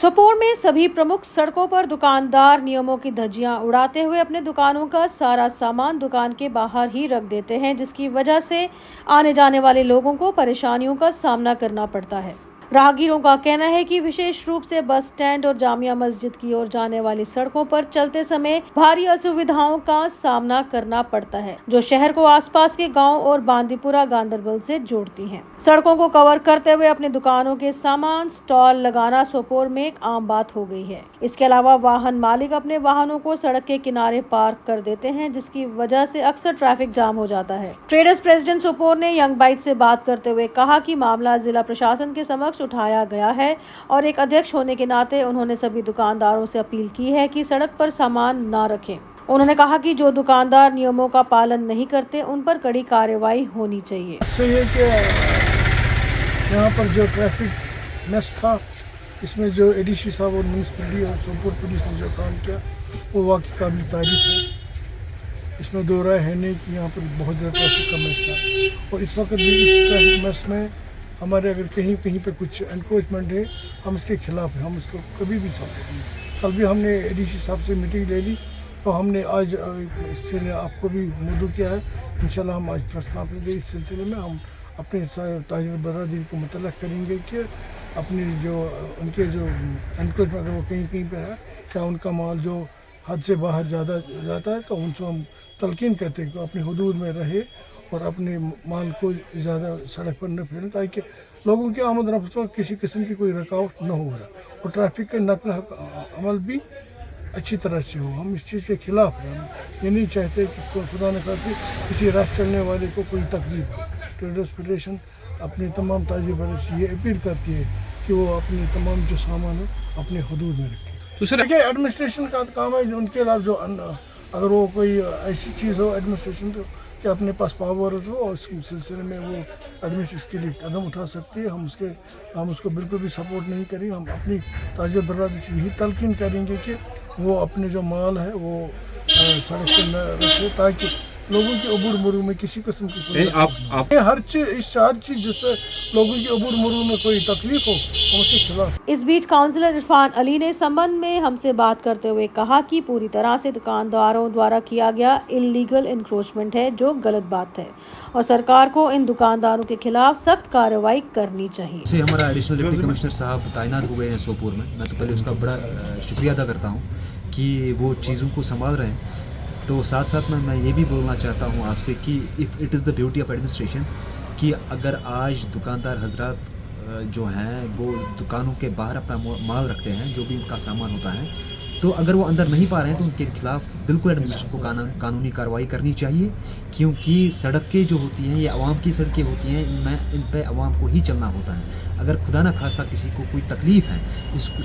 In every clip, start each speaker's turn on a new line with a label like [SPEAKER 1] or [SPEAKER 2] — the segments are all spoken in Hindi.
[SPEAKER 1] सोपोर में सभी प्रमुख सड़कों पर दुकानदार नियमों की धज्जियां उड़ाते हुए अपने दुकानों का सारा सामान दुकान के बाहर ही रख देते हैं, जिसकी वजह से आने जाने वाले लोगों को परेशानियों का सामना करना पड़ता है। राहगीरों का कहना है कि विशेष रूप से बस स्टैंड और जामिया मस्जिद की ओर जाने वाली सड़कों पर चलते समय भारी असुविधाओं का सामना करना पड़ता है, जो शहर को आसपास के गांव और बांदीपुरा गांदरबल से जोड़ती हैं। सड़कों को कवर करते हुए अपने दुकानों के सामान स्टॉल लगाना सोपोर में एक आम बात हो गई है। इसके अलावा वाहन मालिक अपने वाहनों को सड़क के किनारे पार्क कर देते हैं, जिसकी वजह से अक्सर ट्रैफिक जाम हो जाता है। ट्रेडर्स प्रेसिडेंट सोपोर ने यंग बाइट से बात करते हुए कहा कि मामला जिला प्रशासन के समक्ष उठाया गया है और एक अध्यक्ष होने के नाते उन्होंने सभी दुकानदारों से अपील की है कि सड़क पर सामान न रखें। उन्होंने कहा कि जो दुकानदार नियमों का पालन नहीं करते उन पर कड़ी कार्रवाई होनी चाहिए।
[SPEAKER 2] इससे ये कि यहाँ पर जो ट्रैफिक मेस था, इसमें जो एडीसी साहब और म्यूनसिपलिटी और सोपोर पुलिस ने जो काम किया वो वाकई काबिल तारीफ है। इसमें दो राय है नहीं कि यहाँ पर बहुत ज़्यादा ट्रैफिक का मेस था और इस वक्त भी इस ट्रैफिक मेस में हमारे अगर कहीं कहीं पे कुछ एनक्रोचमेंट है, हम इसके खिलाफ हैं, हम इसको कभी भी सपोर्ट नहीं। कल भी हमने एडीसी साहब से मीटिंग ले ली, तो हमने आज इससे आपको भी मुद्दू किया है। इंशाल्लाह हम आज प्रेस कॉन्फ्रेंस दें, इस सिलसिले में हम अपने ताजिर बरादरी को मुतल्लक करेंगे कि अपनी जो उनके जो एनक्रोचमेंट अगर वो कहीं कहीं पे है या उनका माल जो हद से बाहर ज़्यादा जाता है, तो उनको हम तलकीन कहते हैं कि अपनी हदूद में रहे और अपने माल को ज़्यादा सड़क पर न फैलें, ताकि लोगों की आमद रफ्त में किसी किस्म की कोई रुकावट न हो और ट्रैफिक का नकल अमल भी अच्छी तरह से हो। हम इस चीज़ के खिलाफ हैं। हम ये नहीं चाहते कि खुदा न खास्ते किसी राह चलने वाले को कोई तकलीफ हो। ट्रेडर्स फेडरेशन अपनी तमाम ताजिर बरस से ये अपील करती है कि वो अपने तमाम जो सामान हो अपने हदूद में रखें। देखिए, एडमिनिस्ट्रेशन का काम है, जो उनके अलावा जो अगर वो कोई ऐसी चीज़ हो एडमिनिस्ट्रेशन तो कि अपने पास पावर हो और उस सिलसिले में वो एडमिनिस्ट्रेशन के लिए कदम उठा सकती है। हम उसको बिल्कुल भी सपोर्ट नहीं करेंगे। हम अपनी ताजिर बरादरी से यही तलकीन करेंगे कि वो अपने जो माल है वो सड़क पर न रखे, ताकि लोगों की अबूर मरू में किसी किस्म की हर चीज़ जिस पर लोगों की अबूर मरू में कोई तकलीफ हो हम उसके खिलाफ।
[SPEAKER 1] इस बीच काउंसलर इरफान अली ने संबंध में हमसे बात करते हुए कहा कि पूरी तरह से दुकानदारों द्वारा किया गया इल्लीगल इंक्रोचमेंट है, जो गलत बात है और सरकार को इन दुकानदारों के खिलाफ सख्त कार्रवाई करनी चाहिए।
[SPEAKER 3] से हमारा एडिशनल डिप्टी कमिश्नर साहब तैनात हुए हैं सोपोर में। मैं तो पहले उसका बड़ा शुक्रिया अदा करता हूँ कि वो चीज़ों को संभाल रहे हैं। तो साथ साथ में मैं ये भी बोलना चाहता हूँ आपसे कि if it is the beauty of administration कि अगर आज दुकानदार हजरात जो हैं वो दुकानों के बाहर अपना माल रखते हैं, जो भी उनका सामान होता है, तो अगर वो अंदर नहीं पा रहे हैं तो उनके खिलाफ बिल्कुल एडमिनिस्ट्रेशन को कानूनी कार्रवाई करनी चाहिए, क्योंकि सड़कें जो होती हैं ये आवाम की सड़कें होती हैं, इनमें इन पे आवाम को ही चलना होता है। अगर खुदा ना खास्ता किसी को कोई तकलीफ़ है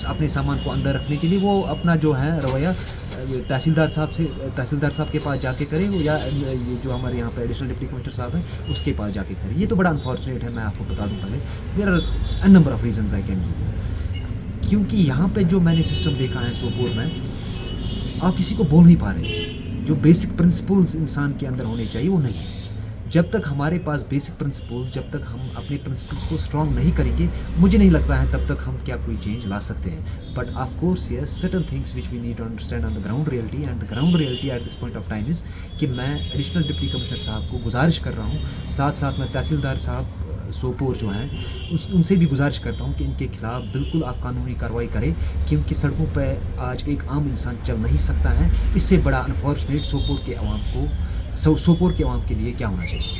[SPEAKER 3] अपने सामान को अंदर रखने के लिए, वो अपना जो है रवैया तहसीलदार साहब के पास जाके करें या ये जो हमारे यहाँ पे एडिशनल डिप्टी कमिश्नर साहब हैं उसके पास जाके करें। ये तो बड़ा अनफॉर्चुनेट है, मैं आपको बता दूँ पहले। There are a number of reasons I can give, क्योंकि यहाँ पे जो मैंने सिस्टम देखा है सोपोर में, आप किसी को बोल नहीं पा रहे। जो बेसिक प्रिंसिपल्स इंसान के अंदर होने चाहिए वो नहीं है। जब तक हमारे पास बेसिक प्रिंसिपल्स, जब तक हम अपने प्रिंसिपल्स को स्ट्रॉन्ग नहीं करेंगे, मुझे नहीं लगता है तब तक हम क्या कोई चेंज ला सकते हैं। But of course yes, certain things which we need to understand on the ground reality, and the ground reality at this point of time is कि मैं एडिशनल डिप्टी कमिश्नर साहब को गुजारिश कर रहा हूँ, साथ साथ मैं तहसीलदार साहब सोपोर जो हैं उनसे भी गुजारिश करता हूँ कि इनके खिलाफ बिल्कुल आप कानूनी कार्रवाई करें, क्योंकि सड़कों पर आज एक आम इंसान चल नहीं सकता है। इससे बड़ा अनफॉर्चुनेट सोपोर के आवाम के लिए क्या होना चाहिए।